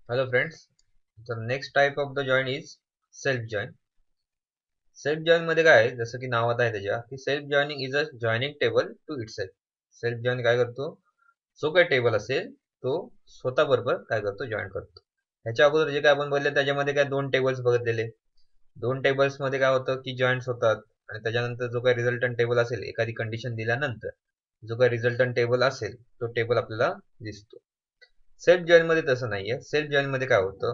Hello friends. The next type of the join is self join. Self join मध्ये काय आहे, जसं की नावात आहे त्याच्या की self joining is a joining table to itself. Self join काय करतो, जो काही टेबल असेल तो स्वतः बरोबर काय करतो, जॉइन करतो. ह्याच्या अगोदर जे काय आपण बोलले त्याच्यामध्ये काय दोन टेबल्स बघितलेले. दोन टेबल्स मध्ये काय होतं की जॉईंट्स होतात आणि त्याच्यानंतर जो काही रिझल्टंट टेबल असेल एखादी कंडिशन दिल्यानंतर जो काही रिझल्टंट टेबल असेल तो टेबल आपल्याला दिसतो. सेल्फ जॉइन मध्ये तसं नाहीये. सेल्फ जॉइन मध्ये काय होतं,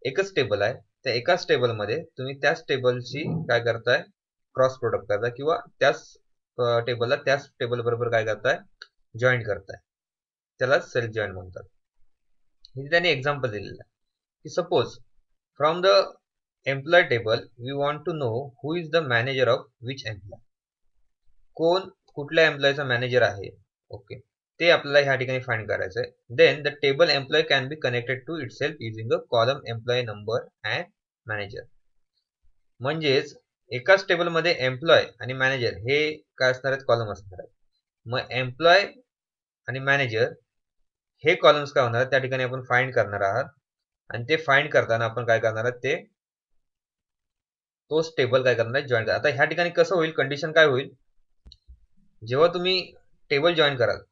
एकच टेबल आहे, त्या एकाच टेबलमध्ये तुम्ही त्याच टेबलची काय करताय, क्रॉस प्रोडक्ट करताय किंवा त्याच टेबलला त्याच टेबल बरोबर काय करताय, जॉईन करताय. त्याला सेल्फ जॉईन म्हणतात. हे त्यांनी एक्झाम्पल दिलेलं आहे की suppose from the employee table we want to know who is the manager of which employee. कोण कुठल्या एम्प्लॉयचा मॅनेजर आहे, ओके, ते आपल्याला ह्या ठिकाणी फाइंड करायचं आहे. Then the table employee can be connected to itself using a column employee number and manager. म्हणजेच एकाच टेबलमध्ये एम्प्लॉय आणि मॅनेजर हे काय असणार आहेत, कॉलम असणार आहेत. मग एम्प्लॉय आणि मॅनेजर हे कॉलम्स काय होणार आहेत, त्या ठिकाणी आपण फाइंड करणार आहात. आणि ते फाइंड करताना आपण काय करणार आहात, ते तोच टेबल काय करणार आहे, जॉईन करा. आता ह्या ठिकाणी कसं होईल, कंडिशन काय होईल, जेव्हा तुम्ही टेबल जॉईन कराल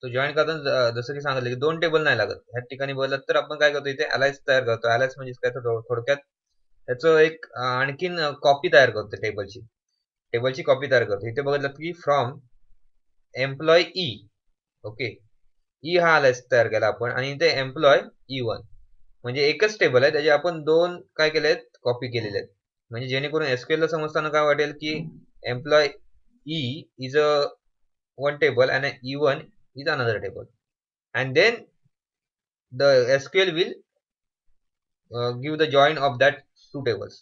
तो जॉईन करताना जसं की सांगितलं की दोन टेबल नाही लागत. ह्या ठिकाणी बोललात तर आपण काय करतो, इथे अलायन्स तयार करतो. अलायन्स म्हणजे काय, थोडक्यात त्याचं एक आणखीन कॉपी तयार करतो. टेबलची कॉपी तयार करतो. इथे बघितलं की from employee E, okay, E हा अलायन्स तयार केला आपण आणि इथे एम्प्लॉय E1 म्हणजे एकच टेबल आहे, त्याचे आपण दोन काय केले आहेत, कॉपी केलेले आहेत. म्हणजे जेणेकरून एसक्यूएल ला समजताना काय वाटेल की employee E is a one table and E1 is another table, and then the SQL will give the join of that two tables.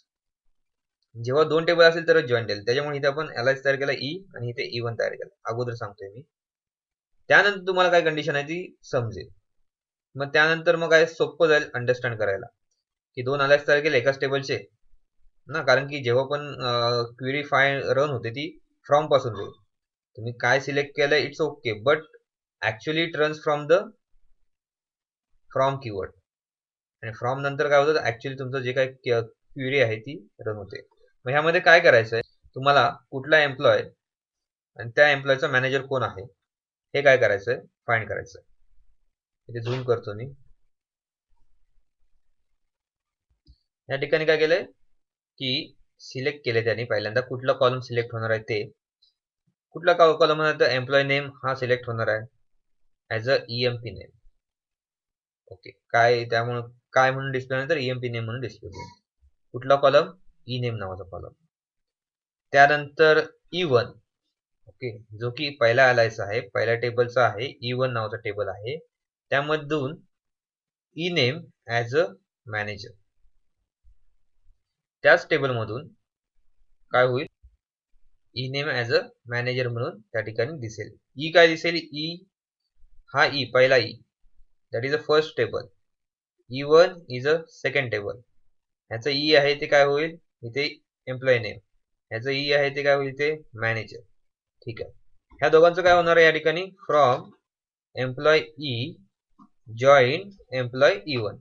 जेव्हा दोन टेबल असेल तरच जॉईन देईल. त्याच्यामुळे इथे आपण एलाइस तयार केला ई आणि इथे E1 तयार केला, अगोदर सांगतोय मी. त्यानंतर तुम्हाला काय कंडिशन आहे ती समजेल. मग त्यानंतर मग काय सोपं जाईल अंडरस्टँड करायला की दोन अलाइस तयार केले एकाच टेबलचे ना, कारण की जेव्हा पण क्वेरी रन होते ती फ्रॉम पासून जाईल. तुम्ही काय सिलेक्ट केलं it's okay, but actually it runs from the from keyword. आणि फ्रॉम नंतर काय होतं, ऍक्च्युअली तुमचं जे काही क्वेरी आहे ती रन होते. मग ह्यामध्ये काय करायचं आहे, तुम्हाला कुठला एम्प्लॉय आणि त्या एम्प्लॉयचा मॅनेजर कोण आहे हे काय करायचंय, फाइंड करायचं. इथे झूम करतो मी. या ठिकाणी काय केलंय की सिलेक्ट केले त्यांनी पहिल्यांदा कुठला कॉलम सिलेक्ट होणार आहे, ते कुठला कॉलम होणार, तर एम्प्लॉय नेम हा सिलेक्ट होणार आहे as a EMP name. Okay, काय त्यामुळे काय म्हणून डिस्प्ले नंतर EMP नेम म्हणून डिस्प्ले होईल. कुठला कॉलम, ई नेम नावाचा कॉलम. त्यानंतर E1, ओके, जो की पहिला आलायचा आहे, पहिल्या टेबलचा आहे, E1 नावाचा टेबल आहे. त्यामधून E name as a manager. त्याच टेबल मधून काय होईल, E name as a manager म्हणून त्या ठिकाणी दिसेल. ई काय दिसेल, ई हा ई पहिला E, that is a first table. E1 is a second table. ह्याचं ई आहे ते काय होईल इथे, एम्प्लॉय नेम. ह्याचं ई आहे ते काय होईल, ते मॅनेजर. ठीक आहे. ह्या दोघांचं काय होणार आहे या ठिकाणी, from employee E join employee E1.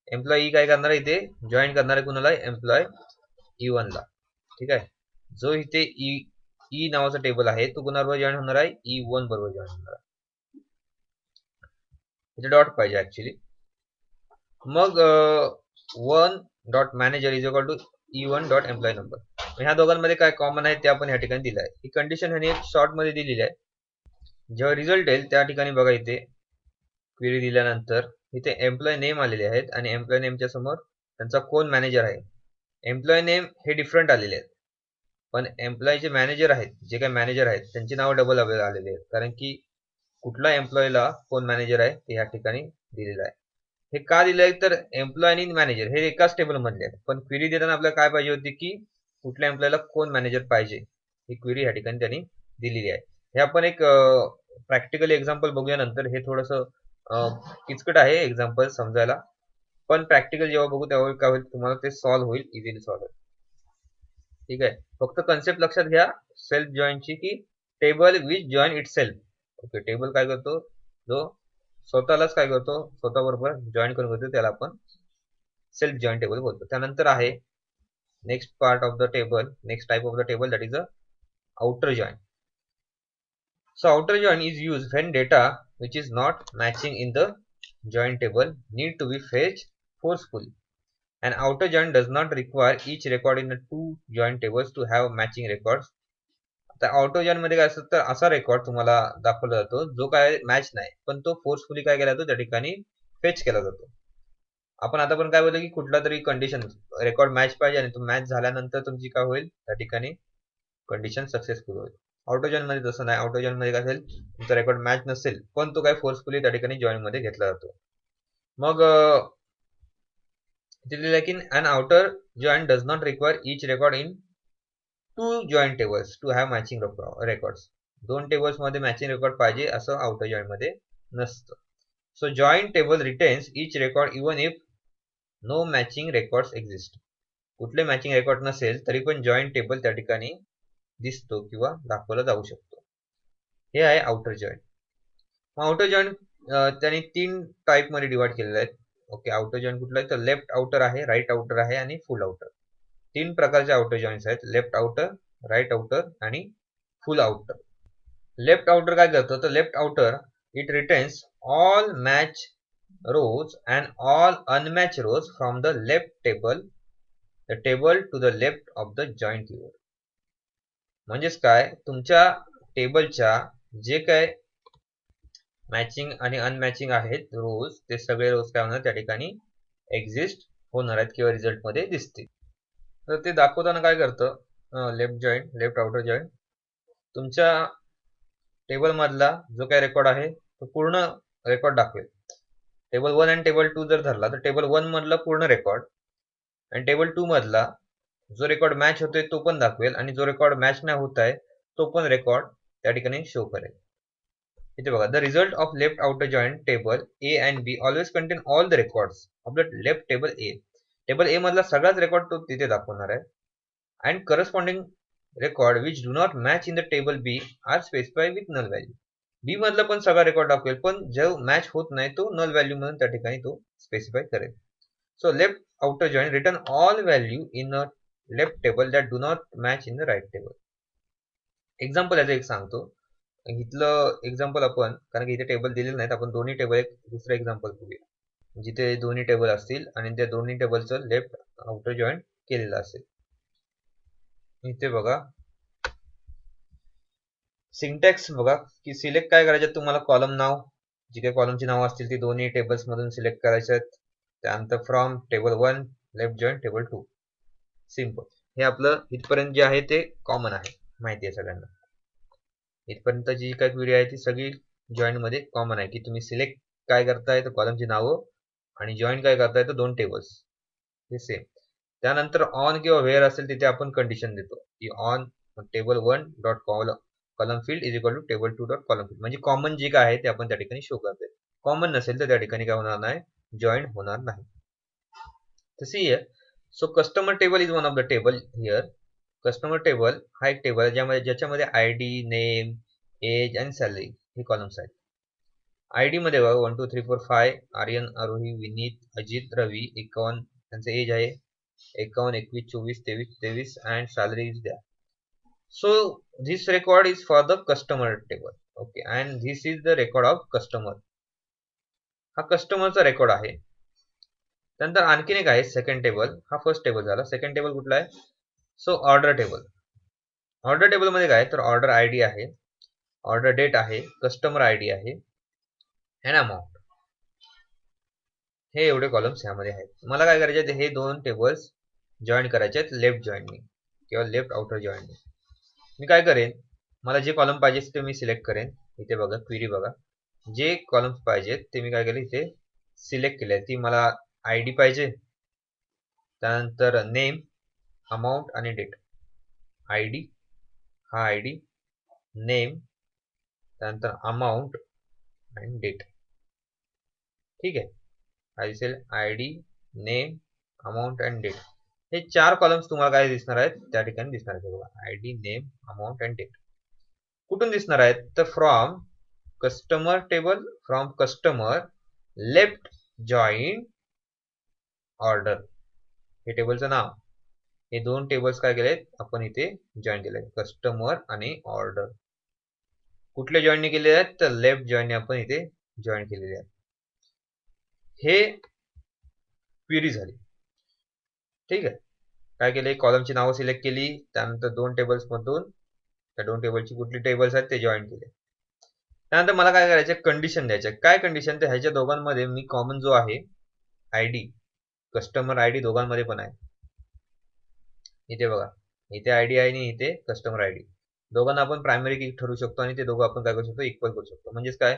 Employee E काय करणार आहे, इथे जॉईन करणार आहे कुणाला, एम्प्लॉय E1 ला. ठीक आहे. जो इथे ई नावाचा टेबल आहे तो कुणाबरोबर जॉईन होणार आहे, E1 बरोबर जॉईन होणार आहे. इथे डॉट पाहिजे ऍक्च्युली. मग one dot manager is equal to E1 dot employee number. ह्या दोघांमध्ये काय कॉमन आहे ते आपण या ठिकाणी दिलं आहे. ही कंडिशन ह्याने एक शॉर्ट मध्ये दिलेली आहे. जेव्हा रिझल्ट येईल त्या ठिकाणी बघा, इथे क्वेरी दिल्यानंतर इथे एम्प्लॉय नेम आलेले आहेत आणि एम्प्लॉय नेमच्या समोर त्यांचा कोण मॅनेजर आहे. एम्प्लॉय नेम हे डिफरंट आलेले आहेत, पण एम्प्लॉयचे मॅनेजर आहेत, जे काही मॅनेजर आहेत त्यांची नाव डबल आलेले आहेत, कारण की कुठला एम्प्लॉयला कोण मॅनेजर आहे ते या ठिकाणी दिलेलं आहे. हे का दिलंय, तर एम्प्लॉय आणि मॅनेजर हे एकाच टेबल मधले आहेत, पण क्वेरी देताना आपल्याला काय पाहिजे होती की कुठल्या एम्प्लॉयला कोण मॅनेजर पाहिजे, ही क्वेरी या ठिकाणी त्यांनी दिलेली आहे. हे आपण एक प्रॅक्टिकल एक्झाम्पल बघूया नंतर. हे थोडस किचकट आहे एक्झाम्पल समजायला, पण प्रॅक्टिकल जेव्हा बघू तेव्हा काय होईल, तुम्हाला ते सॉल्व्ह होईल, इझिली सॉल्व्ह होईल. ठीक आहे. फक्त कन्सेप्ट लक्षात घ्या सेल्फ जॉईनची, की table which join it self. Okay, table काय करतो, जो स्वतःलाच काय करतो, स्वतःबरोबर जॉईन करून घेतो, त्याला आपण सेल्फ जॉईन टेबल बोलतो. त्यानंतर आहे next part of the table, next type of the table, that is a outer join. So outer join is used when data which is not matching in the join table need to be fetched forcefully. An outer join does not require each record in the two join tables to have matching records. आता auto join मध्ये काय असतं, तर असा record तुम्हाला दाखवला जातो जो काय मॅच नाही, पण तो फोर्सफुली काय केला जातो, त्या ठिकाणी फेच केला जातो. आपण आता पण काय बोलतो की कुठला तरी कंडिशन रेकॉर्ड मॅच पाहिजे आणि तो मॅच झाल्यानंतर तुमची काय होईल, त्या ठिकाणी कंडिशन सक्सेसफुल होईल. ऑटो जॉइन मध्ये तसं नाही. ऑटो जॉइन मध्ये काय असेल, तुमचा रेकॉर्ड मॅच नसेल पण तो काय फोर्सफुली त्या ठिकाणी जॉइन मध्ये घेतला जातो. मग दिलेलं आहे की an outer join does not require each record in two join tables to have matching records. दोन टेबल्स मध्ये मॅचिंग रेकॉर्ड पाहिजे असं आउटर जॉइन मध्ये नसतं. So join table retains each record even if no matching records exist. कुठले matching record नसेल तरी पण जॉइन टेबल त्या ठिकाणी दिसतो किंवा दाखवला जाऊ शकतो. हे आहे आउटर जॉइन. आउटर जॉइन त्यांनी 3 टाइप मध्ये डिवाइड केलेले आहेत. ओके, आउटर जॉइन कुठला आहे, तर लेफ्ट आउटर आहे, राईट आउटर आहे आणि फुल आउटर. 3 प्रकारचे आउटर जॉइन्स आहेत, लेफ्ट आउटर, राईट आउटर आणि फुल आउटर. लेफ्ट आउटर काय करतं, तर left outer it retains all match rows and all unmatched rows from the table to the left of the join keyword. म्हणजेच काय, तुमच्या टेबलच्या जे काय मॅचिंग आणि अनमॅचिंग आहेत रोज, ते सगळे रोज काय होणार, त्या ठिकाणी एक्झिस्ट होणार आहेत किंवा रिझल्ट मध्ये दिसतील. तर ते दाखवताना काय करतं, लेफ्ट आउटर जॉइन तुमच्या टेबल मधला जो काय रेकॉर्ड आहे तो पूर्ण रेकॉर्ड दाखवेल. टेबल 1 आणि टेबल 2 जर धरला तर टेबल 1 मधला पूर्ण रेकॉर्ड आणि टेबल 2 मधला जो रेकॉर्ड मॅच होतोय तो पण दाखवेल आणि जो रेकॉर्ड मॅच नाही होत आहे तो पण रेकॉर्ड त्या ठिकाणी शो करेल. इथे बघा, the result of left outer join table A and B always contain all the records of the left table A. Table A मधला सगळाच रेकॉर्ड तो तिथे दाखवणार आहे. And corresponding record which do not match in the table B are specify with null value. B मधला पण सगळा record दाखवेल, पण जो मॅच होत नाही तो नल व्हॅल्यू म्हणून त्या ठिकाणी तो स्पेसिफाय करेल. So left outer join return all value in a left table that do not match in the right table. Example याचं एक सांगतो. इथलं एक्झाम्पल आपण, कारण की इथे टेबल दिलेले नाहीत, आपण दोन्ही टेबल एक दुसरं एक्झाम्पल बघूया जिथे दोन्ही टेबल असतील आणि त्या दोन्ही टेबलचं लेफ्ट आउटर जॉइन केलेलं असेल. इथे बघा सिंटॅक्स बघा की सिलेक्ट काय करायचं, तुम्हाला कॉलम नाव, जी काही कॉलमची नाव असतील ती दोन्ही टेबल्स मधून सिलेक्ट करायचे आहेत. त्यानंतर from table 1 left join table 2. Simple. हे आपलं इथपर्यंत जे आहे ते कॉमन आहे, माहिती आहे सगळ्यांना. इथपर्यंत जी काही क्वेरी आहे ती सगळी जॉइन मध्ये कॉमन आहे की तुम्ही सिलेक्ट काय करताय तर कॉलमची नावं आणि जॉइन काय करताय तर दोन टेबल्स, हे सेम. त्यानंतर ऑन किंवा व्हेअर असेल तिथे आपण कंडिशन देतो की on table 1 dot column field is equal to table 2 dot column field. म्हणजे कॉमन जे काय आहे ते आपण त्या ठिकाणी शो करतोय. कॉमन नसेल तर त्या ठिकाणी काय होणार नाही, जॉइन होणार नाही. तशी आहे. So customer table is one of the table here. Customer table हा एक टेबल आहे ज्याच्यामध्ये आयडी, नेम, एज आणि सॅलरी हे कॉलम्स आहेत. आयडी मध्ये बघा 1 2 3 4 5 आर्यन, आरोही, विनीत, अजित, रवी, 51 त्यांचं एज आहे, 51 21 24 23 23 अँड सॅलरी इज द्या. So this record is for the customer table. Okay, and this is the record of customer. हा कस्टमरचा रेकॉर्ड आहे. त्यानंतर आणखीन एक आहे सेकंड टेबल. हा फर्स्ट टेबल झाला. सेकंड टेबल कुठला आहे, so order table. Order table मध्ये काय तर ऑर्डर आयडी आहे, ऑर्डर डेट आहे, कस्टमर आयडी आहे अँड अमाऊंट. हे एवढे कॉलम्स यामध्ये आहेत. मला काय करायचे आहेत, हे दोन टेबल्स जॉईन करायचे आहेत लेफ्ट जॉईननी किंवा लेफ्ट आउटर जॉईननी. मी काय करेन, मला जे कॉलम पाहिजे ते मी सिलेक्ट करेन. इथे बघा क्वेरी बघा, जे कॉलम्स पाहिजेत ते मी काय केले इथे सिलेक्ट केले. ती मला आयडी पाहिजे, त्यानंतर नेम, अमाऊंट आणि डेट. आयडी, हा आयडी, नेम, त्यानंतर अमाऊंट आणि डेट. ठीक आहे, काय दिसेल, ID, name, amount and date. हे 4 कॉलम्स तुम्हाला काय दिसणार आहेत त्या ठिकाणी दिसणार आहेत. बघा ID, name, amount and date. कुठून दिसणार आहेत तर from customer table from customer left join order, हे टेबलचं नाव. हे दोन टेबल्स काय केलेत आपण इथे जॉईन केले, कस्टमर आणि ऑर्डर. कुठले जॉईन केले आहेत तर लेफ्ट जॉईन आपण इथे जॉईन केलेले आहेत. हे क्वेरी झाली. ठीक आहे. काय केले, कॉलमची नावं सिलेक्ट केली, त्यानंतर दोन टेबल्स मधून त्या दोन टेबलची कुठली टेबल्स आहेत ते जॉईन केले. त्यानंतर मला काय करायचं, कंडिशन द्यायचे. काय कंडिशन, तर ह्याच्या दोघांमध्ये मी कॉमन जो आहे आयडी, कस्टमर आयडी दोघांमध्ये पण आहे. इथे बघा, इथे आयडी आहे आणि इथे कस्टमर आयडी. दोघांना आपण प्रायमरी की ठरवू शकतो आणि ते दोघं आपण काय करू शकतो, इक्वल करू शकतो. म्हणजेच काय,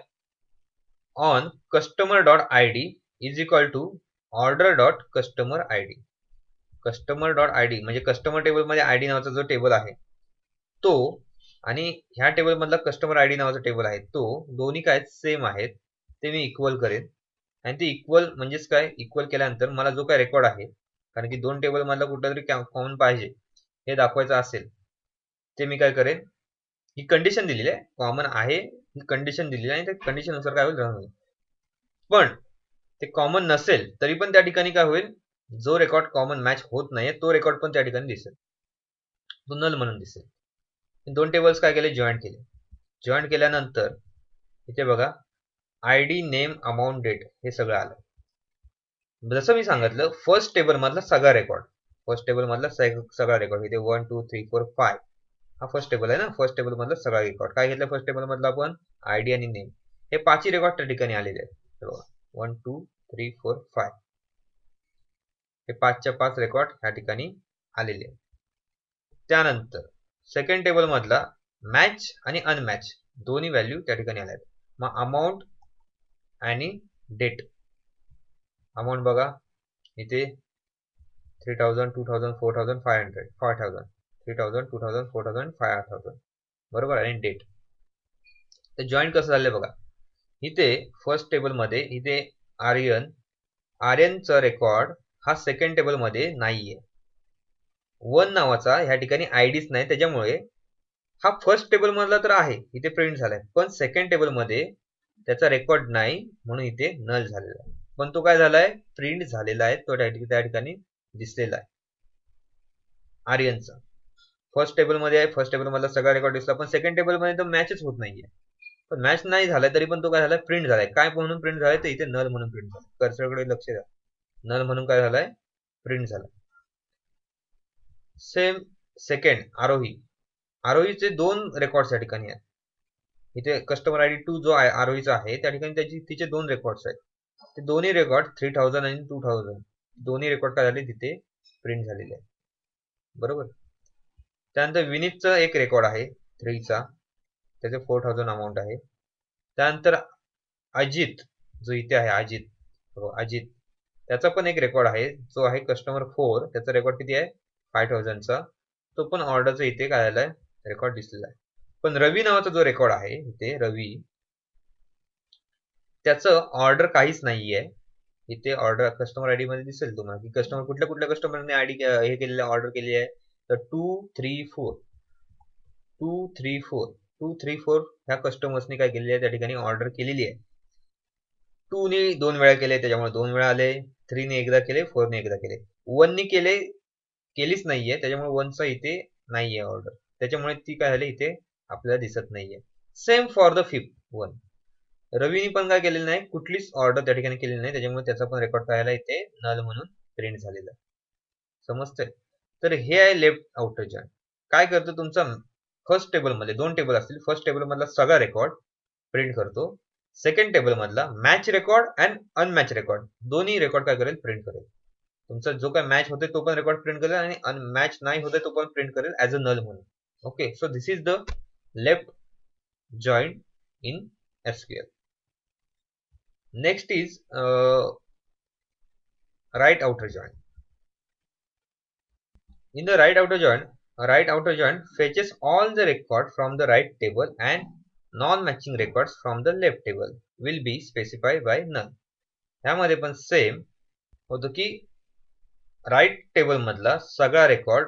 on customer dot ID is equal to order dot customer ID. Customer dot ID म्हणजे कस्टमर टेबल मध्ये आयडी नावाचा जो टेबल आहे तो, आणि ह्या टेबल मधला कस्टमर आयडी नावाचा टेबल आहे तो, दोन्ही काय सेम आहेत, ते मी इक्वल करेन. आणि ते इक्वल म्हणजेच काय, इक्वल केल्यानंतर मला जो काय रेकॉर्ड आहे, कारण की दोन टेबल मधला कुठला तरी कॉमन पाहिजे हे दाखवायचं असेल, ते मी काय करेन, ही कंडिशन दिलेली आहे, कॉमन आहे ही कंडिशन दिलेली आहे, आणि त्या कंडिशन नुसार काय होईल, पण ते कॉमन नसेल तरी पण त्या ठिकाणी काय होईल, जो रेकॉर्ड कॉमन मॅच होत नाहीये तो रेकॉर्ड पण त्या ठिकाणी दिसेल, तो नल म्हणून दिसेल. दोन टेबल्स काय केले, जॉईन केले. जॉईन केल्यानंतर इथे बघा आयडी, नेम, अमाऊंट, डेट हे सगळं आलं. जसं मी सांगितलं, फर्स्ट टेबल मधला सगळा रेकॉर्ड, फर्स्ट टेबल मधला सगळा रेकॉर्ड इथे 1 2 3 4 5 हा फर्स्ट टेबल आहे ना. फर्स्ट टेबल मधला सगळा रेकॉर्ड काय घेतलं, फर्स्ट टेबल मधला आपण आयडी आणि नेम, हे पाचही रेकॉर्ड त्या ठिकाणी आलेले आहेत. 1 2 3 4 5 हे 5च्या 5 रेकॉर्ड ह्या ठिकाणी आलेले आहेत. त्यानंतर सेकंड टेबल मधला मॅच आणि अनमॅच दोन्ही व्हॅल्यू त्या ठिकाणी आल्या आहेत. मग अमाऊंट आणि डेट, अमाऊंट बघा इथे 3000 2000 4000 500 5000 3000 2000 4000 5000 बरोबर. आणि डेट तर जॉईन कसं झालं बघा, इथे फर्स्ट टेबल मध्ये इथे आर्यनचा रेकॉर्ड हा सेकंड टेबल मध्ये नाहीये. वन नावाचा ह्या ठिकाणी आयडीच नाही, त्याच्यामुळे हा फर्स्ट टेबल मधला तर आहे इथे प्रिंट झालाय, पण सेकंड टेबल मध्ये त्याचा रेकॉर्ड नाही म्हणून इथे नल झालेला आहे. पण तो काय झालाय, प्रिंट झालेला आहे, तो त्या ठिकाणी दिसलेला आहे आर्यनचा. फर्स्ट टेबल मध्ये आहे, फर्स्ट टेबल मधला सगळा रेकॉर्ड दिसला, पण सेकंड टेबल मध्ये तर मॅचच होत नाहीये. पण मॅच नाही झालाय तरी पण तो काय झालाय, प्रिंट झालाय. काय म्हणून प्रिंट झालाय, तर इथे नल म्हणून प्रिंट झालाय. कर्सरकडे लक्ष द्या, नल म्हणून काय झालाय, प्रिंट झालाय. सेम सेकंड आरोहीचे दोन रेकॉर्ड्स या ठिकाणी आहेत. इथे कस्टमर आयडी 2 जो आहे आरोहीचा आहे त्या ठिकाणी तिचे दोन रेकॉर्ड्स आहेत. ते दोन्ही रेकॉर्ड 3000 आणि 2000 दोन्ही रेकॉर्ड काय झाले तिथे प्रिंट झालेले आहेत. बरोबर. त्यानंतर विनीतचा एक रेकॉर्ड आहे 3 चा, त्याचे 4000 अमाऊंट आहे. त्यानंतर अजित जो इथे आहे, अजित त्याचा पण एक रेकॉर्ड आहे जो आहे कस्टमर 4, त्याचा रेकॉर्ड किती आहे 5000 चा, तो पण ऑर्डरचा इथे काय आलाय रेकॉर्ड दिसलेला आहे. पण रवी नावाचा जो रेकॉर्ड आहे इथे रवी, त्याचं ऑर्डर काहीच नाहीये. इथे ऑर्डर कस्टमर आयडी मध्ये दिसेल तुम्हाला की कस्टमर कुठल्या कस्टमरने आयडी हे केलेले ऑर्डर केली आहे, तर 234 ह्या कस्टमर्सने काय केलेली आहे त्या ठिकाणी ऑर्डर केलेली आहे. 2 ने 2 वेळा केले त्याच्यामुळे 2 वेळा आले, 3 ने एकदा केले, 4 ने एकदा केले, 1 ने केलीच नाहीये त्याच्यामुळे 1 चा इथे नाहीये ऑर्डर, त्याच्यामुळे ती काय झाली इथे आपल्याला दिसत नाहीये. Same for the fifth one, रवीने पण काय केलेलं नाही, कुठलीच ऑर्डर त्या ठिकाणी केलेली नाही, त्याच्यामुळे त्याचा पण रेकॉर्ड काय आला इथे नल म्हणून प्रिंट झालेला आहे. समजतंय. तर हे आहे लेफ्ट आउटर जॉईन. काय करतो, तुमचा फर्स्ट टेबल मध्ये दोन टेबल असतील, फर्स्ट टेबल मधला सगळा रेकॉर्ड प्रिंट करतो, सेकंड टेबल मधला मॅच रेकॉर्ड अँड अनमॅच रेकॉर्ड दोन्ही रेकॉर्ड काय करेल, प्रिंट करेल. तुमचा जो काय मॅच होते तो पण रेकॉर्ड प्रिंट करेल आणि अनमॅच नाही होते तो पण प्रिंट करेल ऍज अ नल म्हणून. Okay, so this is the left join in SQL. Next is right outer join. In the right outer join, a right outer join fetches all the records from the right table and non-matching records from the left table will be specified by none. ह्यामध्ये पण same होतं की right table मधला सगळा record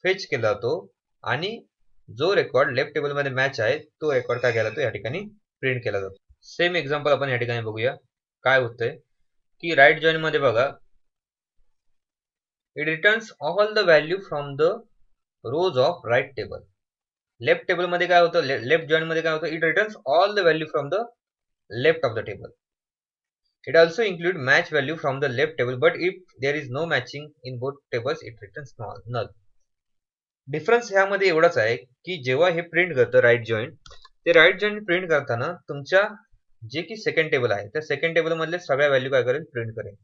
fetch केला जातो आणि जो रेकॉर्ड लेफ्ट टेबल मध्ये मॅच आहे तो रेकॉर्ड काय केला जातो या ठिकाणी प्रिंट केला जातो. सेम एक्झाम्पल आपण या ठिकाणी बघूया काय होतंय की राईट जॉइन मध्ये बघा, it returns all the value from the rows of right table. Left table मध्ये काय होतं, लेफ्ट जॉइन मध्ये काय होतं, it returns all the value from the left of the table. It also include match value from the left table, but if there is no matching in both tables, it returns null. Difference ह्यामध्ये एवढाच आहे की जेव्हा हे print करतं right join, ते right join print करताना तुमच्या जे की सेकंड टेबल आहे त्या सेकंड टेबल मधले सगळ्या व्हॅल्यू काय करेल, प्रिंट करेल.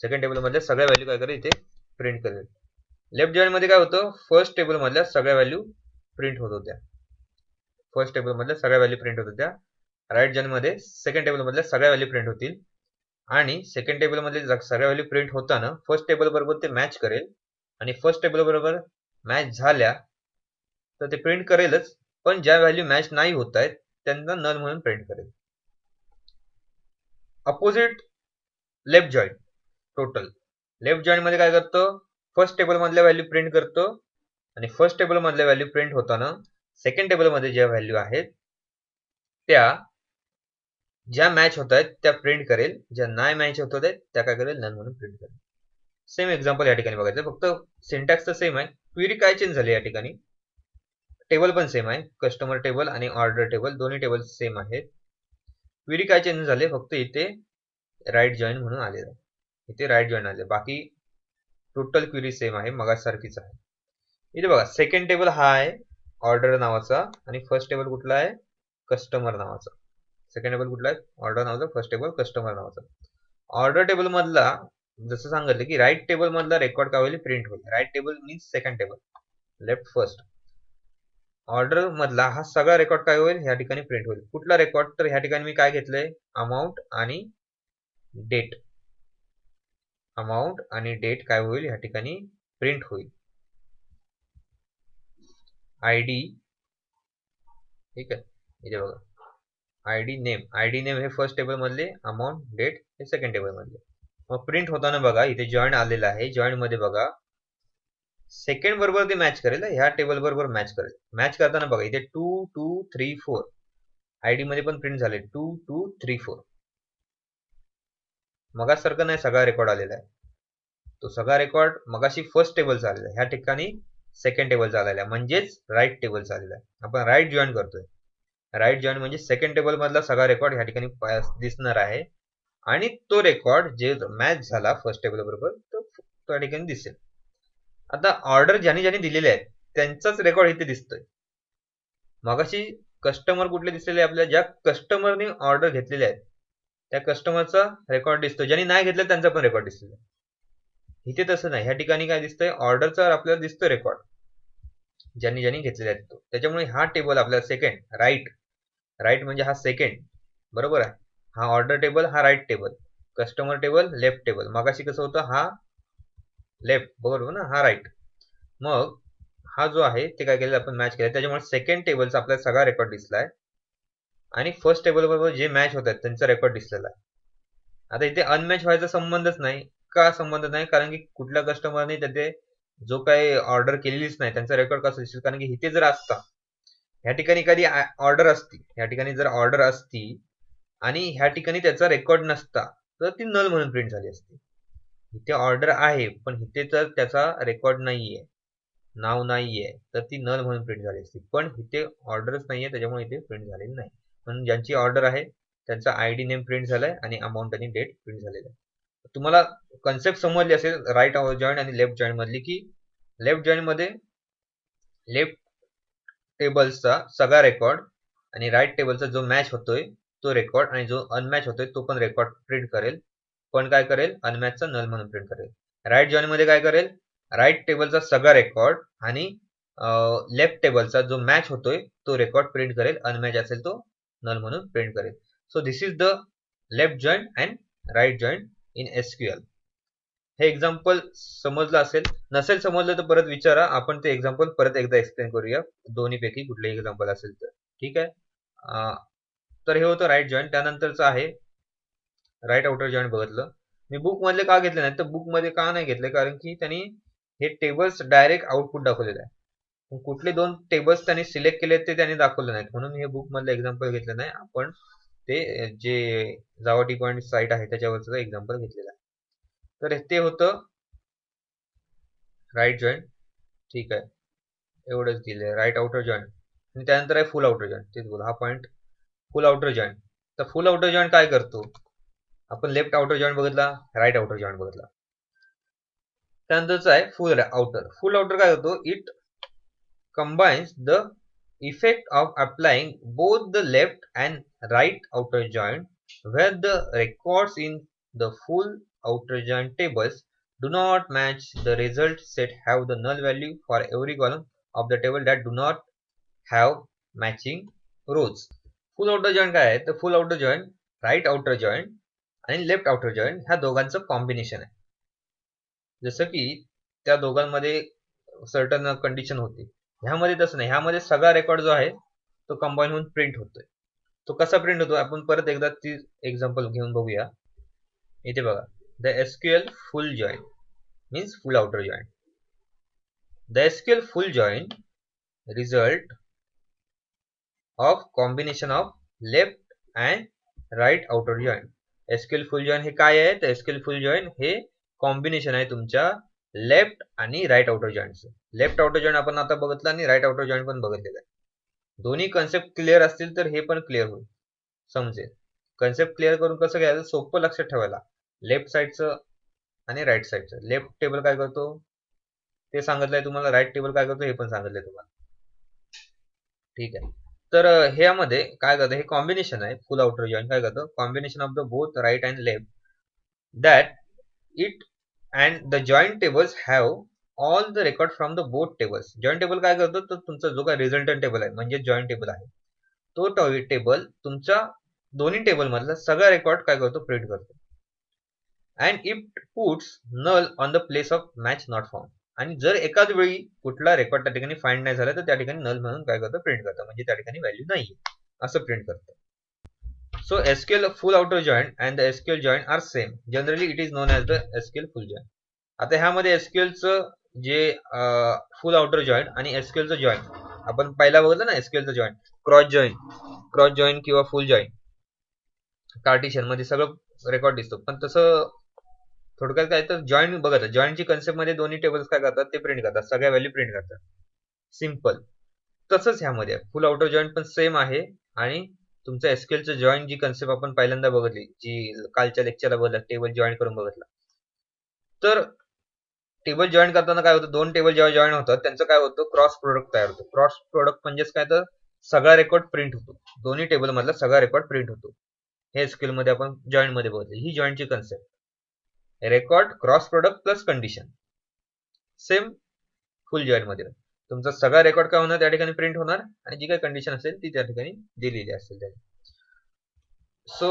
सेकंड टेबल मधल्या सगळ्या व्हॅल्यू काय करेल, इथे प्रिंट करेल. लेफ्ट जॉइन मध्ये काय होतं, फर्स्ट टेबल मधल्या सगळ्या व्हॅल्यू प्रिंट होत होत्या. फर्स्ट टेबल मधल्या सगळ्या व्हॅल्यू प्रिंट होत होत्या. राईट जॉइन मध्ये सेकंड टेबल मधल्या सगळ्या व्हॅल्यू प्रिंट होतील आणि सेकंड टेबल मधले सगळ्या व्हॅल्यू प्रिंट होताना फर्स्ट टेबल बरोबर ते मॅच करेल आणि फर्स्ट टेबल बरोबर मॅच झाल्या तर ते प्रिंट करेलच, पण ज्या व्हॅल्यू मॅच नाही होत आहेत त्यांना नल म्हणून प्रिंट करेल. Opposite left join, total left join मध्ये काय करतो, फर्स्ट टेबल मधल्या व्हॅल्यू प्रिंट करतो आणि फर्स्ट टेबल मधल्या व्हॅल्यू प्रिंट होताना सेकंड टेबल मध्ये ज्या व्हॅल्यू आहेत त्या ज्या मॅच होत आहेत त्या प्रिंट करेल, ज्या नाही मॅच होत आहेत त्या काय करेल, नन म्हणून प्रिंट करेल. सेम एक्झाम्पल या ठिकाणी बघायचं, फक्त सिंटॅक्स तर सेम आहे, क्वेरी काय चेंज झाली या ठिकाणी, टेबल पण सेम आहे, कस्टमर टेबल आणि ऑर्डर टेबल दोन्ही टेबल सेम आहेत. क्वेरी काय चेंज झाले, फक्त इथे राईट जॉइन म्हणून आलेलं आहे, इथे राईट जॉइन आले, बाकी टोटल क्वेरी सेम आहे, मगासारखीच आहे. इथे बघा सेकंड टेबल हा आहे ऑर्डर नावाचा आणि फर्स्ट टेबल कुठला आहे, कस्टमर नावाचा. सेकंड टेबल कुठला आहे, ऑर्डर नावाचा, फर्स्ट टेबल कस्टमर नावाचा. ऑर्डर टेबल मधला जसं सांगितलं की राईट टेबल मधला रेकॉर्ड काय होईल, प्रिंट होईल. Right table means second table, left first. Order मधला हा सगळा रेकॉर्ड काय होईल, ह्या ठिकाणी प्रिंट होईल. कुठला रेकॉर्ड, तर ह्या ठिकाणी मी काय घेतलंय, अमाऊंट आणि डेट. अमाऊंट आणि डेट काय होईल, ह्या ठिकाणी प्रिंट होईल. आयडी, ठीक आहे, इथे बघा आयडी नेम, आयडी नेम हे फर्स्ट टेबल मधले, अमाऊंट डेट हे सेकंड टेबल मधले. मग प्रिंट होताना बघा इथे जॉइन आलेला आहे, जॉइन मध्ये बघा सेकंड बरोबर ते मॅच करेल, ह्या टेबल बरोबर मॅच करेल. मॅच करताना बघा इथे 2 2 3 4 आयडी मध्ये पण प्रिंट झाले 2 2 3 4. मगासारखं नाही सगळा रेकॉर्ड आलेला आहे, तो सगळा रेकॉर्ड मगाशी फर्स्ट टेबलचा आलेला आहे, ह्या ठिकाणी सेकंड टेबलचा आलेला आहे, म्हणजेच राईट टेबलचा आलेला आहे. आपण राईट जॉइन करतोय, राईट जॉइन म्हणजे सेकंड टेबल मधला सगळा रेकॉर्ड ह्या ठिकाणी दिसणार आहे आणि तो रेकॉर्ड जे मॅच झाला फर्स्ट टेबल बरोबर तो त्या ठिकाणी दिसेल. आता ऑर्डर ज्याने ज्याने दिलेले आहेत त्यांचाच रेकॉर्ड इथे दिसतोय. मगाशी कस्टमर कुठले दिसलेले, आपल्या ज्या कस्टमरने ऑर्डर घेतलेले आहेत त्या कस्टमरचा रेकॉर्ड दिसतोय, ज्यांनी नाही घेतलं त्यांचा पण रेकॉर्ड दिसतोय. इथे तसं नाही, ह्या ठिकाणी काय दिसतंय, ऑर्डरचा आपल्याला दिसतोय रेकॉर्ड, ज्यांनी ज्यांनी घेतलेले आहेत तो. त्याच्यामुळे हा टेबल आपल्याला सेकंड, राईट, राईट म्हणजे हा सेकंड बरोबर आहे, हा ऑर्डर टेबल, हा right table, customer table, left table. मगाशी कसं होतं, हा लेफ्ट बरोबर ना, हा राईट. मग हा जो आहे ते काय केलं आपण, मॅच केलं, त्याच्यामुळे सेकंड टेबलचा आपल्याला सगळा रेकॉर्ड दिसलाय आणि फर्स्ट टेबल बरोबर जे मॅच होत आहेत त्यांचा रेकॉर्ड दिसलेला आहे. आता इथे अनमॅच व्हायचा संबंधच नाही. का संबंध नाही, कारण की कुठल्या कस्टमरने त्याचे जो काही ऑर्डर केलेलीच नाही त्यांचा रेकॉर्ड कसं दिसेल, कारण की इथे जर असता, ह्या ठिकाणी कधी ऑर्डर असती, ह्या ठिकाणी जर ऑर्डर असती आणि ह्या ठिकाणी त्याचा रेकॉर्ड नसता तर ती नल म्हणून प्रिंट झाली असती. इथे ऑर्डर आहे पण इथे तर त्याचा रेकॉर्ड नाहीये, नाव नाहीये, तर ती नल म्हणून प्रिंट झाली असती. पण इथे ऑर्डरच नाहीये त्याच्यामुळे इथे प्रिंट झालेली नाही. पण ज्यांची ऑर्डर आहे त्यांचा आयडी नेम प्रिंट झालाय आणि अमाऊंट आणि डेट प्रिंट झालेलं आहे. तुम्हाला कन्सेप्ट समजली असेल राईट जॉइन आणि लेफ्ट जॉइन मधली, की लेफ्ट जॉइन मध्ये लेफ्ट टेबलचा सगळा रेकॉर्ड आणि राईट टेबलचा जो मॅच होतोय तो रेकॉर्ड आणि जो अनमॅच होतोय तो पण रेकॉर्ड प्रिंट करेल, पण काय करेल, अनमॅचचा नल म्हणून प्रिंट करेल. राईट जॉइन मध्ये काय करेल, राईट टेबलचा सगळा रेकॉर्ड आणि लेफ्ट टेबलचा जो मॅच होतोय तो रेकॉर्ड प्रिंट करेल, अनमॅच असेल तो नल म्हणून प्रिंट करेल. So this is the left join and right join in SQL. हे एक्झाम्पल समजलं असेल, नसेल समजलं तर परत विचारा, आपण ते एक्झाम्पल परत एकदा एक्सप्लेन करूया, दोन्ही पैकी कुठलेही एक्झाम्पल असेल तर, ठीक आहे. तर हे होतं राईट जॉइन. त्यानंतरचं आहे राईट आउटर जॉइन. बघितलं मी बुक मधले का घेतले नाही, तर बुक मध्ये का नाही घेतले, कारण की त्यांनी हे टेबल्स डायरेक्ट आउटपुट दाखवलेलं आहे. कुठले दोन टेबल्स त्यांनी सिलेक्ट केले ते त्यांनी दाखवले नाहीत, म्हणून हे बुक मधलं एक्झाम्पल घेतलं नाही आपण. ते जे जावा टी पॉइंट साईट आहे त्याच्यावरचं एक्झाम्पल घेतलेलं आहे. तर ते होतं राईट जॉईंट. ठीक आहे, एवढंच दिलंय राईट आउटर जॉईंट. आणि त्यानंतर आहे फुल आउटर जॉईंट. तेच बोला, हा पॉईंट फुल आउटर जॉईंट. तर फुल आउटर जॉईंट काय करतो? आपण लेफ्ट आउटर जॉईंट बघितला, राईट आउटर जॉईंट बघितला. त्यानंतरच आहे फुल आउटर. फुल आउटर काय करतो? It combines the effect of applying both the left and right outer joint where the records in the full outer joint tables do not match the result set have the null value for every column of the table that do not have matching rows. Full outer joint काय आहे? तर full outer joint right outer joint आणि left outer joint ह्या दोघांचं combination आहे. जसं की त्या दोघांमध्ये सर्टन कंडिशन होती, ह्यामध्ये तसं नाही. ह्यामध्ये सगळा रेकॉर्ड जो आहे तो कंबाईन होऊन प्रिंट होतोय. तो कसा प्रिंट होतो आपण परत एकदा ती एक्झाम्पल घेऊन बघूया. इथे बघा, the SQL full joint means full outer joint. The SQL full joint result of combination of left and right outer joint. SQL full joint हे काय आहे? तर एसक्यूएल फुल जॉईंट हे कॉम्बिनेशन आहे तुमच्या लेफ्ट आणि राईट आउटर जॉईंटचं. Left outer joint आपण आता बघितलं आणि राईट आउटर जॉईंट पण बघितलेलं आहे. दोन्ही कन्सेप्ट क्लिअर असतील तर हे पण क्लिअर होईल, समजेल. कन्सेप्ट क्लिअर करून कसं घ्यायचं? सोपं लक्षात ठेवायला. लेफ्ट साईडचं आणि राईट साईडचं. लेफ्ट टेबल काय करतो ते सांगितलंय तुम्हाला, राईट टेबल काय करतो हे पण सांगितलंय तुम्हाला. ठीक आहे, तर ह्यामध्ये काय करतं? हे कॉम्बिनेशन आहे. फुल आउटर जॉईंट काय करतं? Combination of the both right and left that it and the joint tables have all the record from the both tables. joint table काय करतो? तर तुमचा जो काय रिझल्टंट टेबल आहे म्हणजे जॉईंट टेबल आहे, तो टेबल तुमच्या दोन्ही टेबल मधला सगळा रेकॉर्ड काय करतो? प्रिंट करतो. and it puts null on the place of match not found. आणि जर एकाच वेळी कुठला रेकॉर्ड त्या ठिकाणी फाइंड नाही झाला तर त्या ठिकाणी नल म्हणून काय करतं? प्रिंट करतं, म्हणजे त्या ठिकाणी व्हॅल्यू नाहीये असं प्रिंट करतं. So SQL full outer joint and the SQL joint are same. Generally it is known as the SQL full joint. आता ह्यामध्ये SQL चं जे फुल आउटर जॉईंट आणि SQL चं जॉईंट आपण पहिला बघितलं ना, SQL चं जॉईंट क्रॉस जॉईंट किंवा फुल जॉईंट कार्टिशन मध्ये सगळं रेकॉर्ड दिसतो. पण तसं थोडक्यात काय तर जॉईंट बघा, जॉईंटची कन्सेप्ट मध्ये दोन्ही टेबल्स काय करतात? ते प्रिंट करतात, सगळ्या व्हॅल्यू प्रिंट करतात. सिंपल. तसंच ह्यामध्ये फुल आउटर जॉईंट पण सेम आहे. आणि तुमचं एसक्यूएलचं जॉईंट जी कन्सेप्ट आपण पहिल्यांदा बघितली, जी कालच्या लेक्चरला बघितलं, टेबल जॉईन करून बघितलं. तर टेबल जॉईन करताना काय होतं? दोन टेबल जेव्हा जॉईन होतात त्यांचं काय होतं? क्रॉस प्रोडक्ट तयार होतो. क्रॉस प्रोडक्ट म्हणजेच काय तर सगळा रेकॉर्ड प्रिंट होतो, दोन्ही टेबल मधला सगळा रेकॉर्ड प्रिंट होतो. हे एसक्यूएल मध्ये आपण जॉईंट मध्ये बघितली, ही जॉईंटची concept. Record cross product plus condition. Same full joint मध्ये तुमचा सगळा रेकॉर्ड काय होणार? त्या ठिकाणी प्रिंट होणार आणि जी काही कंडिशन असेल ती त्या ठिकाणी दिलेली असेल त्याने. So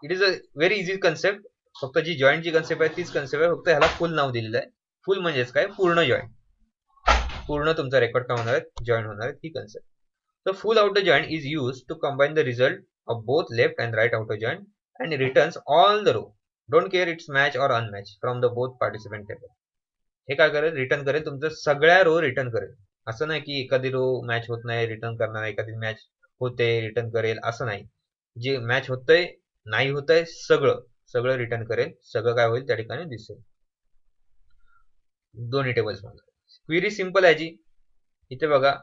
it is a very easy concept. फक्त जी जॉईंटची कन्सेप्ट आहे तीच कन्सेप्ट आहे, फक्त ह्याला फुल नाव दिलेलं आहे. फुल म्हणजेच काय? पूर्ण जॉईंट. पूर्ण तुमचा रेकॉर्ड काय होणार आहे? जॉईन होणार आहे, ही concept. So full outer joint is used to combine the result of both left and right outer joint and returns all the row. Don't care it's match or unmatch from the both participant table. हे काय करेल? Return करेल, तुमचं सगळ्या row return करेल. असं नाही की एखादी रो मॅच होत नाही रिटर्न करणार, एखादी मॅच होते रिटर्न करेल, असं नाही. जे मॅच होतंय नाही होतंय सगळं रिटर्न करेल. सगळं काय होईल? त्या ठिकाणी दिसेल दोन्ही टेबल्स मध्ये. क्वेरी सिंपल आहे जी. इथे बघा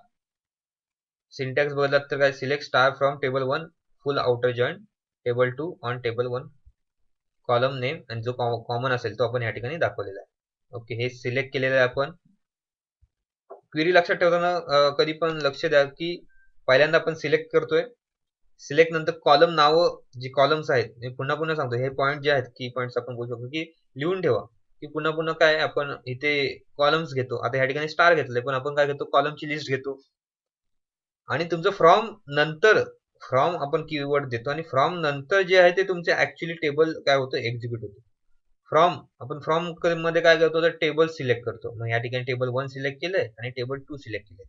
सिंटॅक्स बघितलात तर काय? Select star from table 1 full outer joint, table 2 on table 1 column name, आणि जो कॉमन असेल तो आपण या ठिकाणी दाखवलेला आहे. ओके, हे सिलेक्ट केलेलं आहे आपण. क्वेरी लक्षात ठेवताना कधी पण लक्ष द्या की पहिल्यांदा आपण सिलेक्ट करतोय, सिलेक्ट नंतर कॉलम नाव जी कॉलम्स आहेत, मी पुन्हा सांगतो, हे पॉईंट जे आहेत की पॉईंट्स आपण बोलू शकतो की लिहून ठेवा की पुन्हा काय आपण इथे कॉलम्स घेतो. आता ह्या ठिकाणी स्टार घेतले पण आपण काय घेतो? कॉलमची लिस्ट घेतो. आणि तुमचं फ्रॉम आपण कीवर्ड देतो आणि फ्रॉम नंतर जे आहे ते तुमचे ऍक्च्युअली टेबल काय होतं? एक्झिक्यूट होतो. फ्रॉम मध्ये काय करतो? तर टेबल सिलेक्ट करतो. मग या ठिकाणी टेबल 1 सिलेक्ट केलंय आणि टेबल 2 सिलेक्ट केलंय,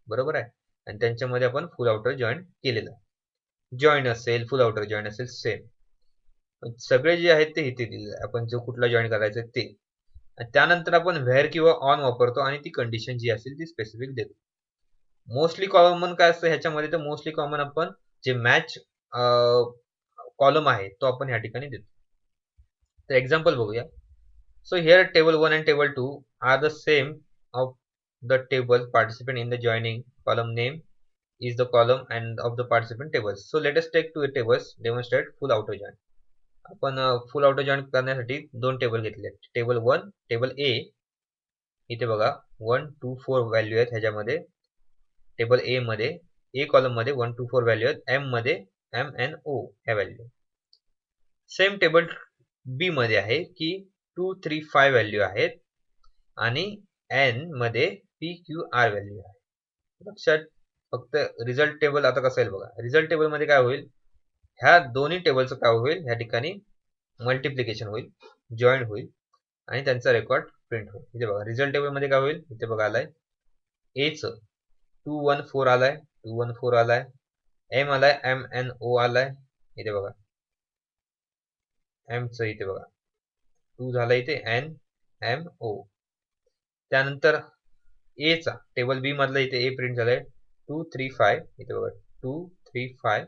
बरोबर आहे. आणि त्यांच्यामध्ये आपण फुल आउटर जॉईन केलेलं आहे. जॉईन असेल, फुल आउटर जॉईन असेल, सेम सगळे जे आहेत ते इथे दिलेलं आहे. आपण जो कुठला जॉईन करायचं ते. त्यानंतर आपण व्हेअर किंवा ऑन वापरतो आणि ती कंडिशन जी असेल ती स्पेसिफिक देतो. मोस्टली कॉमन काय असतं ह्याच्यामध्ये, तर मोस्टली कॉमन आपण जे मॅच कॉलम आहे तो आपण ह्या ठिकाणी देतो. तर एक्झाम्पल बघूया. So here table 1 and table 2 are the same of the table participant in the joining column name is the column and of the participant tables. So let us take two tables demonstrate full auto join. आपण full auto join करण्यासाठी दोन table घेतले आहेत. Table 1 table A इथे बघा 1 2 4 value आहेत ह्याच्यामध्ये. Table A मध्ये A कॉलम मध्ये 1 2 4 व्हॅल्यू आहेत. M मध्ये M N O ह्या व्हॅल्यू. सेम टेबल B मध्ये आहे की 2 3 5 व्हॅल्यू आहेत आणि N मध्ये P Q R व्हॅल्यू आहे. लक्षात फक्त रिझल्ट टेबल आता कसं येईल बघा. रिझल्ट टेबल मध्ये काय होईल, ह्या दोन्ही टेबलचं काय होईल, ह्या ठिकाणी मल्टिप्लिकेशन होईल, जॉईन होईल आणि त्यांचा रेकॉर्ड प्रिंट होईल. इथे बघा रिझल्ट टेबल मध्ये काय होईल, इथे बघा आलाय A च 214 आलाय, 214 आलाय. M आलाय, MNO आलाय. इथे बघा M च इथे बघा 2 झाला इथे NMO. त्यानंतर A चा टेबल B मधला इथे A प्रिंट झालाय 235. इथे बघा 235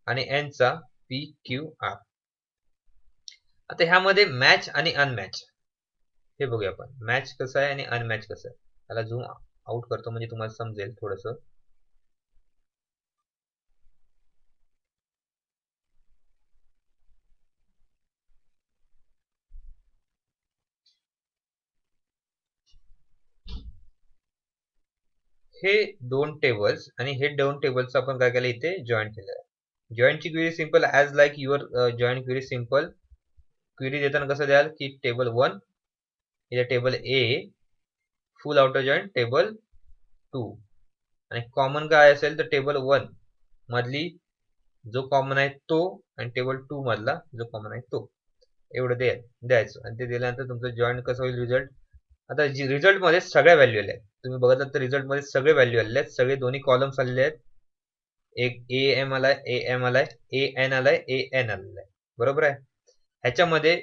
आणि N चा PQR. आता ह्यामध्ये मॅच आणि अनमॅच हे बघूया आपण. मॅच कसं आहे आणि अनमॅच कसं आहे. त्याला झूम आउट करतो म्हणजे तुम्हाला समजेल थोडस. हे दोन टेबल्स आणि हे दोन टेबल्स आपण काय केलं इथे जॉईन केलं आहे. जॉईनची query simple as like your join query simple. Query देताना कसं द्याल की टेबल 1 इथे table A full auto join table 2 आणि कॉमन काय असेल तर टेबल 1 मधली जो कॉमन आहे तो आणि टेबल 2 मधला जो कॉमन आहे तो एवढं द्यायचं आणि ते दिल्यानंतर तुमचं जॉईन कसं होईल रिझल्ट. आता रिझल्ट मध्ये सगळ्या व्हॅल्यू आल्या आहेत. तुम्ही बघितलं तर रिझल्ट मध्ये सगळे व्हॅल्यू आलेले आहेत. सगळे दोन्ही कॉलम्स आलेले आहेत. एक AM आलाय, AM आलाय, AN आलाय, AN आलेला आहे. बरोबर आहे. ह्याच्यामध्ये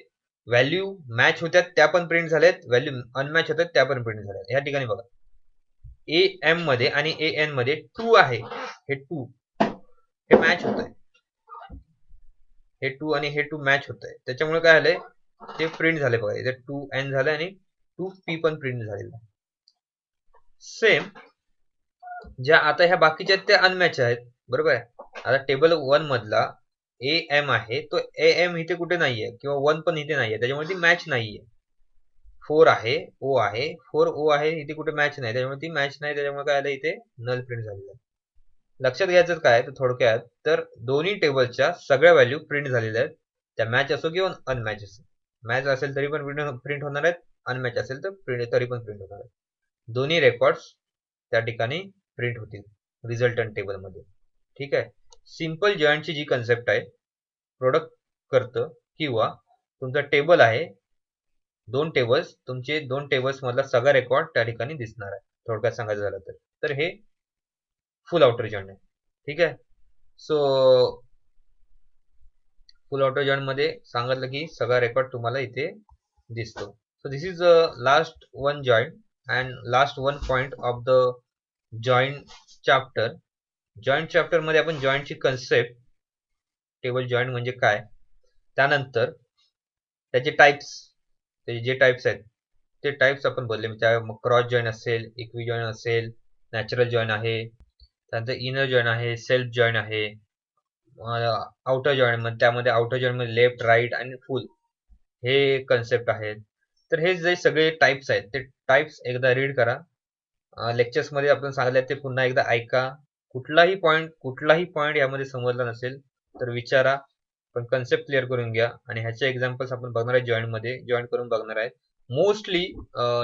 व्हॅल्यू मॅच होत्यात त्या पण प्रिंट झाल्यात, व्हॅल्यू अनमॅच होत्यात त्या पण प्रिंट झाल्यात. ह्या ठिकाणी बघा AM मध्ये आणि AN मध्ये 2 आहे. हे 2 हे मॅच होत आहे. हे 2 आणि हे 2 मॅच होत आहे. त्याच्यामुळे काय झालंय ते प्रिंट झाले बघा. इथे 2N झालं आणि 2P पण प्रिंट झालेलं आहे. सेम ज्या आता ह्या बाकीच्या आहेत त्या अनमॅच आहेत. बरोबर आहे. आता टेबल 1 मधला AM आहे तो AM इथे कुठे नाहीये किंवा 1 पण इथे नाहीये, त्याच्यामुळे ती मॅच नाहीये. 4 आहे, O आहे, 4O आहे, इथे कुठे मॅच नाही, त्याच्यामुळे ती मॅच नाही. त्याच्यामुळे काय आलं इथे नल प्रिंट झालेलं आहे. लक्षात घ्यायचं काय तर थोडक्यात तर दोन्ही टेबलच्या सगळ्या व्हॅल्यू प्रिंट झालेल्या आहेत. त्या मॅच असो किंवा अनमॅच असो. मॅच असेल तरी पण प्रिंट होणार आहेत, अनमॅच असेल तर तरी पण प्रिंट होणार आहेत. दोन्ही रेकॉर्ड्स त्या ठिकाणी प्रिंट होतील रिझल्टंट टेबल मध्ये. ठीक आहे. सिंपल जॉईंटची जी कन्सेप्ट आहे, प्रोडक्ट करतं किंवा तुमचा टेबल आहे, दोन टेबल्स, तुमचे दोन टेबल्स मधला सगळा रेकॉर्ड त्या ठिकाणी दिसणार आहे. थोडक्यात सांगायचं झालं तर हे फुल आउटर जॉईंट आहे. ठीक आहे. सो फुल ऑटो जॉईंट मध्ये सांगितलं की सगळा रेकॉर्ड तुम्हाला इथे दिसतो. So this is last one joint and last one point of the joint chapter. Joint chapter मध्ये आपण जॉईंटची कन्सेप्ट, टेबल जॉईंट म्हणजे काय, त्यानंतर त्याचे टाइप्स, त्याचे जे टाइप्स आहेत ते टाइप्स आपण बदलले. मग क्रॉस जॉईन असेल, इक्वी जॉईन असेल, नॅचरल जॉईन आहे, त्यानंतर इनर जॉईन आहे, सेल्फ जॉईन आहे, आउटर जॉईन मध्ये त्यामध्ये आउटर जॉईन मध्ये लेफ्ट राईट आणि फुल हे कन्सेप्ट आहेत. तर हे जे सगळे टाइप्स आहेत ते टाइप्स एकदा रीड करा. लेक्चर्स मध्ये आपण सांगितलं ते पुन्हा एकदा ऐका. कुठलाही पॉइंट यामध्ये समजला नसेल तर विचारा, पण कन्सेप्ट क्लिअर करून घ्या. आणि ह्याचे एक्झाम्पल्स आपण बघणार आहे जॉईंट मध्ये, जॉईंट करून बघणार आहे. मोस्टली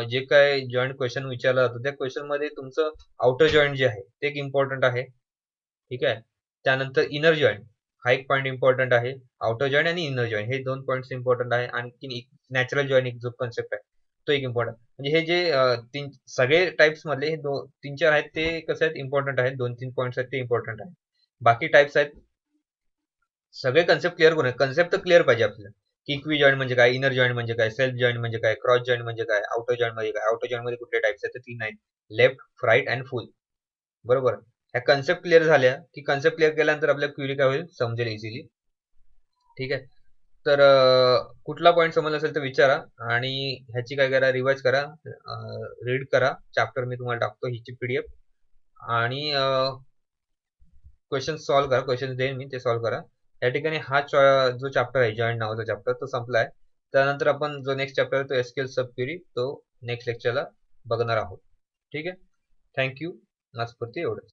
जे काय जॉईंट क्वेश्चन विचारला जातो त्या क्वेश्चन मध्ये तुमचं आउटर जॉईंट जे आहे ते एक इम्पॉर्टंट आहे. ठीक आहे. त्यानंतर इनर जॉईंट हा एक पॉईंट इम्पॉर्टंट आहे. आउटर जॉईंट आणि इनर जॉईंट हे दोन पॉईंट्स इम्पॉर्टंट आहे. आणखी नॅचरल जॉईंट एक जो कन्सेप्ट आहे तो एक इम्पॉर्टंट. म्हणजे हे जे सगळे टाइप्स मधले हे 3-4 आहेत ते कसे आहेत इम्पॉर्टंट आहेत. 2-3 पॉईंट्स आहेत ते इम्पॉर्टंट आहेत. बाकी टाइप्स आहेत सगळे कन्सेप्ट क्लिअर करून, कन्सेप्ट तर क्लिअर पाहिजे आपल्याला की इक्वी जॉईंट म्हणजे काय, इनर जॉईंट म्हणजे काय, सेल्फ जॉईंट म्हणजे काय, क्रॉस जॉईंट म्हणजे काय, आउटर जॉईंट म्हणजे काय, आउटर जॉईंट मध्ये कुठले टाइप्स आहेत तर 3 आहेत, लेफ्ट, राईट अँड फुल. बरोबर. ह्या कन्सेप्ट क्लिअर झाल्या की कन्सेप्ट क्लिअर केल्यानंतर आपल्या क्वेरी काय होईल समजेल इझिली. ठीक आहे. तर कुठला पॉईंट समजला असेल तर विचारा आणि ह्याची काय करा, रिवाइज करा, रीड करा. चॅप्टर मी तुम्हाला टाकतो हिची पीडीएफ आणि क्वेश्चन सॉल्व्ह करा. क्वेश्चन देईन मी, ते सॉल्व्ह करा. या ठिकाणी हा जो चॅप्टर आहे जॉईंट नावाचा चॅप्टर तो संपला आहे. त्यानंतर आपण जो नेक्स्ट चॅप्टर आहे तो एसक्यूएल सब क्वेरी तो नेक्स्ट लेक्चरला बघणार आहोत. ठीक आहे. थँक्यू. आजपुरती एवढंच.